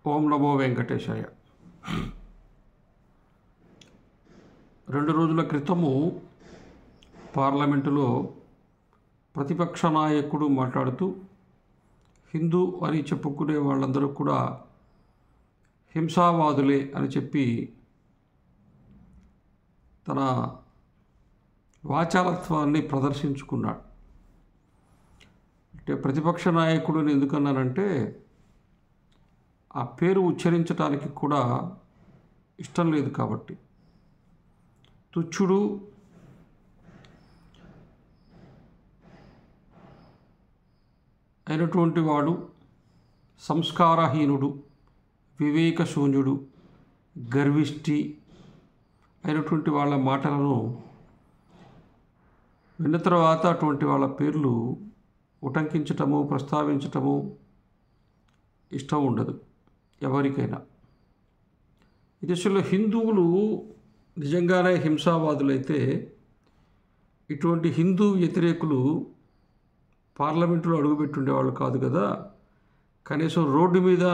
ఓం నమో వెంకటేశాయ. 2 రోజుల క్రితము పార్లమెంటులో ప్రతిపక్ష నాయకుడు మాట్లాడుతూ హిందూ అని చెప్పుకునే వాళ్ళందరూ కూడా హింసావాదులే అని చెప్పి తన వాచాలత్వాన్ని ప్రదర్శించుకున్నాడు. అంటే ప్రతిపక్ష నాయకుడిని ఎందుకన్నానంటే ఆ పేరు ఉచ్చరించడానికి కూడా ఇష్టం లేదు కాబట్టి. తుచ్చుడు, అయినటువంటి వాడు, సంస్కారహీనుడు, వివేకశూన్యుడు, గర్విష్టి అయినటువంటి వాళ్ళ మాటలను విన్న తర్వాత అటువంటి వాళ్ళ పేర్లు ఉటంకించటము, ప్రస్తావించటము ఇష్టం ఉండదు ఎవరికైనా. ఈ దేశంలో హిందువులు నిజంగానే హింసావాదులైతే ఇటువంటి హిందూ వ్యతిరేకులు పార్లమెంటులో అడుగుపెట్టుండేవాళ్ళు కాదు కదా, కనీసం రోడ్డు మీద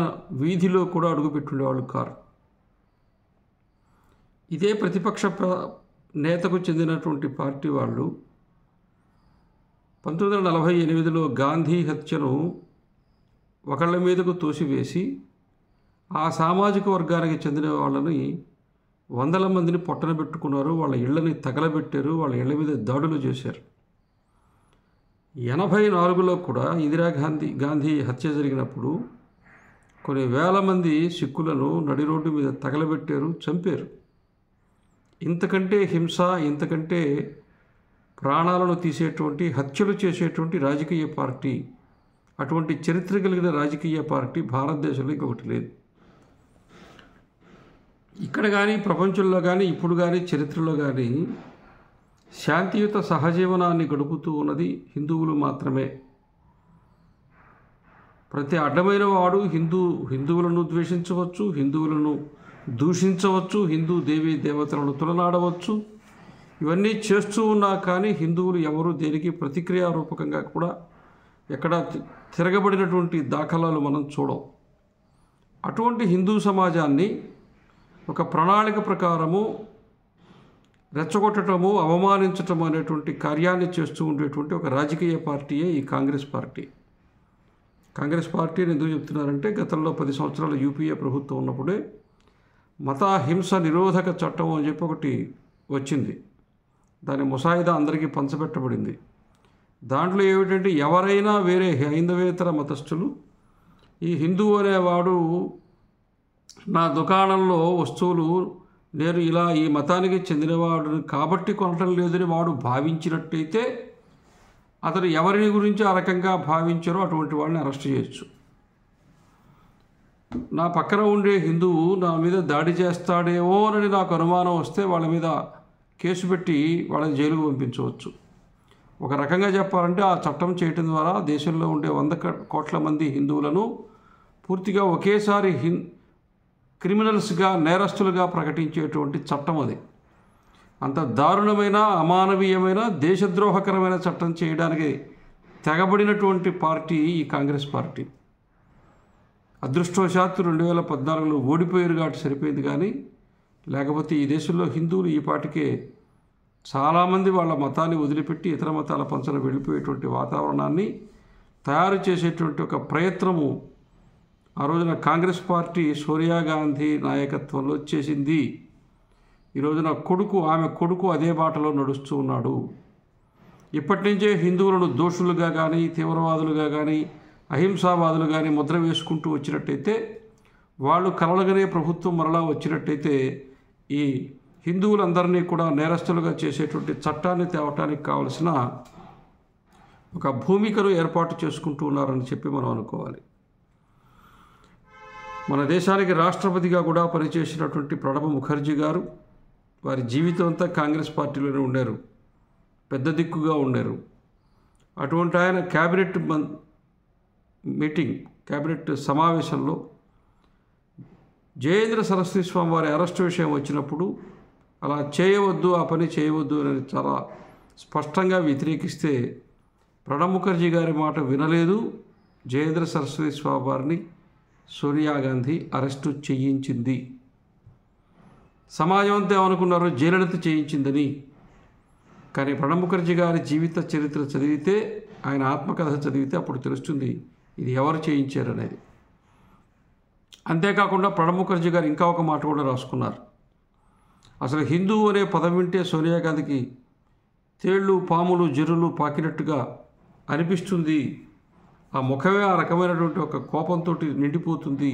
వీధిలో కూడా అడుగుపెట్టుండేవాళ్ళు కారు. ఇదే ప్రతిపక్ష నేతకు చెందినటువంటి పార్టీ వాళ్ళు 1948లో గాంధీ హత్యను ఒకళ్ళ మీదకు తోసివేసి ఆ సామాజిక వర్గానికి చెందిన వాళ్ళని వందల మందిని పొట్టన పెట్టుకున్నారు, వాళ్ళ ఇళ్ళని తగలబెట్టారు, వాళ్ళ ఇళ్ళ మీద దాడులు చేశారు. 84లో కూడా గాంధీ హత్య జరిగినప్పుడు కొన్ని వేల మంది సిక్కులను నడి రోడ్డు మీద తగలబెట్టారు, చంపారు. ఇంతకంటే హింస, ఇంతకంటే ప్రాణాలను తీసేటువంటి హత్యలు చేసేటువంటి రాజకీయ పార్టీ, అటువంటి చరిత్ర కలిగిన రాజకీయ పార్టీ భారతదేశంలో ఇంకొకటి లేదు. ఇక్కడ కానీ ప్రపంచంలో కానీ ఇప్పుడు కానీ చరిత్రలో కానీ శాంతియుత సహజీవనాన్ని గడుపుతూ ఉన్నది హిందువులు మాత్రమే. ప్రతి అడ్డమైన వాడు హిందువులను ద్వేషించవచ్చు, హిందువులను దూషించవచ్చు, హిందూ దేవీ దేవతలను తులనాడవచ్చు. ఇవన్నీ చేస్తూ ఉన్నా కానీ హిందువులు ఎవరు దేనికి ప్రతిక్రియారూపకంగా కూడా ఎక్కడ తిరగబడినటువంటి దాఖలాలు మనం చూడం. అటువంటి హిందూ సమాజాన్ని ఒక ప్రణాళిక ప్రకారము రెచ్చగొట్టడము, అవమానించటము అనేటువంటి కార్యాన్ని చేస్తూ ఉండేటువంటి ఒక రాజకీయ పార్టీయే ఈ కాంగ్రెస్ పార్టీ. కాంగ్రెస్ పార్టీని ఎందుకు చెప్తున్నారంటే గతంలో 10 సంవత్సరాలు యూపీఏ ప్రభుత్వం ఉన్నప్పుడే మత హింస నిరోధక చట్టం అని చెప్పి ఒకటి వచ్చింది. దాని ముసాయిదా అందరికీ పంచబెట్టబడింది. దాంట్లో ఏమిటంటే ఎవరైనా వేరే హైందవేతర మతస్థులు ఈ హిందూ అనేవాడు నా దుకాణంలో వస్తువులు నేను ఇలా ఈ మతానికి చెందినవాడు కాబట్టి కొనటం లేదని వాడు భావించినట్టయితే అతను ఎవరిని గురించి ఆ రకంగా భావించారో అటువంటి వాడిని అరెస్ట్ చేయొచ్చు. నా పక్కన ఉండే హిందువు నా మీద దాడి చేస్తాడేమో అని నాకు అనుమానం వస్తే వాళ్ళ మీద కేసు పెట్టి వాళ్ళని జైలుకు పంపించవచ్చు. ఒక రకంగా చెప్పాలంటే ఆ చట్టం చేయటం ద్వారా దేశంలో ఉండే 100 కోట్ల మంది హిందువులను పూర్తిగా ఒకేసారి క్రిమినల్స్గా, నేరస్తులుగా ప్రకటించేటువంటి చట్టం అది. అంత దారుణమైన, అమానవీయమైన, దేశద్రోహకరమైన చట్టం చేయడానికి తెగబడినటువంటి పార్టీ ఈ కాంగ్రెస్ పార్టీ. అదృష్టవశాత్తు 2014లో ఓడిపోయారు కాబట్టి సరిపోయింది. కానీ లేకపోతే ఈ దేశంలో హిందువులు ఈ పాటికే చాలామంది వాళ్ళ మతాన్ని వదిలిపెట్టి ఇతర మతాల పంచన వెళ్ళిపోయేటువంటి వాతావరణాన్ని తయారు చేసేటువంటి ఒక ప్రయత్నము ఆ రోజున కాంగ్రెస్ పార్టీ సోనియా గాంధీ నాయకత్వంలో చేసింది. ఈ రోజున ఆమె కొడుకు అదే బాటలో నడుస్తూ ఉన్నాడు. ఇప్పటి నుంచే హిందువులను దోషులుగా కానీ, తీవ్రవాదులుగా కానీ, అహింసావాదులు కానీ ముద్ర వేసుకుంటూ వచ్చినట్టయితే, వాళ్ళు కలలుగనే ప్రభుత్వం మరలా వచ్చినట్టయితే ఈ హిందువులందరినీ కూడా నేరస్తులుగా చేసేటువంటి చట్టాన్ని తేవటానికి కావలసిన ఒక భూమికను ఏర్పాటు చేసుకుంటూ ఉన్నారని చెప్పి మనం అనుకోవాలి. మన దేశానికి రాష్ట్రపతిగా కూడా పనిచేసినటువంటి ప్రణబ్ ముఖర్జీ గారు వారి జీవితం అంతా కాంగ్రెస్ పార్టీలోనే ఉండారు, పెద్ద దిక్కుగా ఉండారు. అటువంటి ఆయన క్యాబినెట్ సమావేశంలో జయేంద్ర సరస్వతి స్వామి వారి అరెస్టు విషయం వచ్చినప్పుడు అలా చేయవద్దు, ఆ పని చేయవద్దు అని చాలా స్పష్టంగా వ్యతిరేకిస్తే ప్రణబ్ ముఖర్జీ గారి మాట వినలేదు. జయేంద్ర సరస్వతి స్వామి వారిని సోనియా గాంధీ అరెస్టు చేయించింది. సమాజం అంతా ఏమనుకున్నారు, జయలలిత చేయించిందని. కానీ ప్రణబ్ ముఖర్జీ గారి జీవిత చరిత్ర చదివితే, ఆయన ఆత్మకథ చదివితే అప్పుడు తెలుస్తుంది ఇది ఎవరు చేయించారు అనేది. అంతేకాకుండా ప్రణబ్ ముఖర్జీ గారు ఇంకా ఒక మాట కూడా రాసుకున్నారు. అసలు హిందూ అనే పదం వింటే సోనియా గాంధీకి తేళ్ళు, పాములు, జర్రులు పాకినట్టుగా అనిపిస్తుంది. ఆ ముఖమే ఆ రకమైనటువంటి ఒక కోపంతో నిండిపోతుంది.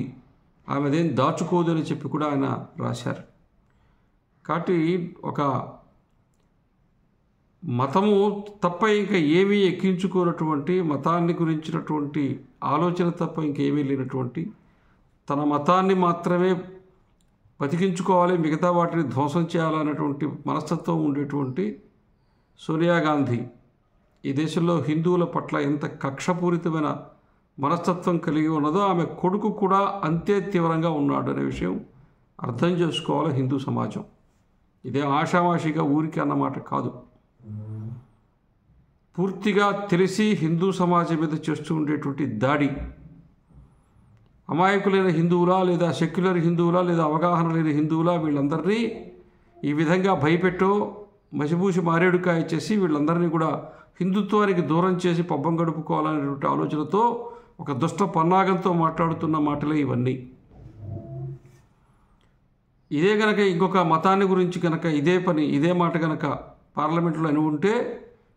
ఆమెదేం దాచుకోదు అని చెప్పి కూడా ఆయన రాశారు. కాబట్టి ఒక మతము తప్ప ఇంకా ఏమీ ఎక్కించుకోనటువంటి, మతాన్ని గురించినటువంటి ఆలోచన తప్ప ఇంకేమీ లేనటువంటి, తన మతాన్ని మాత్రమే బతికించుకోవాలి, మిగతా వాటిని ధ్వంసం చేయాలన్నటువంటి మనస్తత్వం ఉండేటువంటి సోనియా గాంధీ ఈ దేశంలో హిందువుల పట్ల ఎంత కక్షపూరితమైన మనస్తత్వం కలిగి ఉన్నదో ఆమె కొడుకు కూడా అంతే తీవ్రంగా ఉన్నాడు అనే విషయం అర్థం చేసుకోవాలి హిందూ సమాజం. ఇదే ఆషామాషిగా ఊరికి అన్నమాట కాదు. పూర్తిగా తెలిసి హిందూ సమాజం మీద చేస్తూ ఉండేటువంటి దాడి, అమాయకులైన హిందువులా లేదా సెక్యులర్ హిందువులా లేదా అవగాహన లేని హిందువులా, వీళ్ళందరినీ ఈ విధంగా భయపెట్టో మసిబూసి మారేడుకాయ చేసి వీళ్ళందరినీ కూడా హిందుత్వానికి దూరం చేసి పబ్బం గడుపుకోవాలనేటువంటి ఆలోచనతో ఒక దుష్ట పన్నాగంతో మాట్లాడుతున్న మాటలే ఇవన్నీ. ఇదే గనక ఇంకొక మతాన్ని గురించి కనుక ఇదే మాట కనుక పార్లమెంట్లో అని ఉంటే,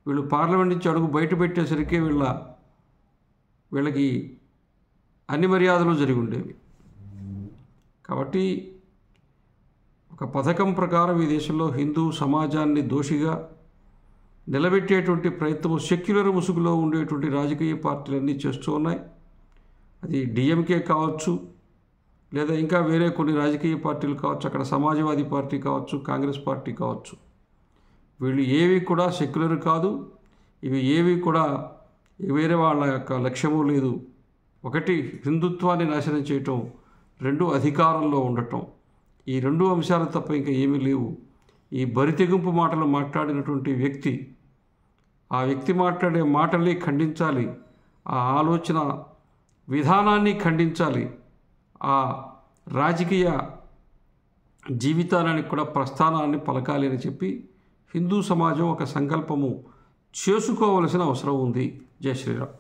వీళ్ళు పార్లమెంట్ నుంచి అడుగు బయట పెట్టేసరికి వీళ్ళకి అన్ని మర్యాదలు జరిగి ఉండేవి. కాబట్టి ఒక పథకం ప్రకారం ఈ దేశంలో హిందూ సమాజాన్ని దోషిగా నిలబెట్టేటువంటి ప్రయత్నం సెక్యులర్ ముసుగులో ఉండేటువంటి రాజకీయ పార్టీలన్నీ చేస్తూ ఉన్నాయి. అది డిఎంకే కావచ్చు, లేదా ఇంకా వేరే కొన్ని రాజకీయ పార్టీలు కావచ్చు, అక్కడ సమాజ్వాదీ పార్టీ కావచ్చు, కాంగ్రెస్ పార్టీ కావచ్చు. వీళ్ళు ఏవి కూడా సెక్యులర్ కాదు, ఇవి ఏవి కూడా వేరే వాళ్ళ యొక్క లక్ష్యము లేదు. ఒకటి హిందుత్వాన్ని నాశనం చేయటం, రెండు అధికారంలో ఉండటం. ఈ రెండు అంశాలు తప్ప ఇంకా ఏమీ లేవు. ఈ బరితెగింపు మాటలు మాట్లాడినటువంటి వ్యక్తి, ఆ వ్యక్తి మాట్లాడే మాటల్ని ఖండించాలి, ఆ ఆలోచన విధానాన్ని ఖండించాలి, ఆ రాజకీయ జీవితానికి కూడా ప్రస్థానాన్ని పలకాలి అని చెప్పి హిందూ సమాజం ఒక సంకల్పము చేసుకోవలసిన అవసరం ఉంది. జై శ్రీరామ్.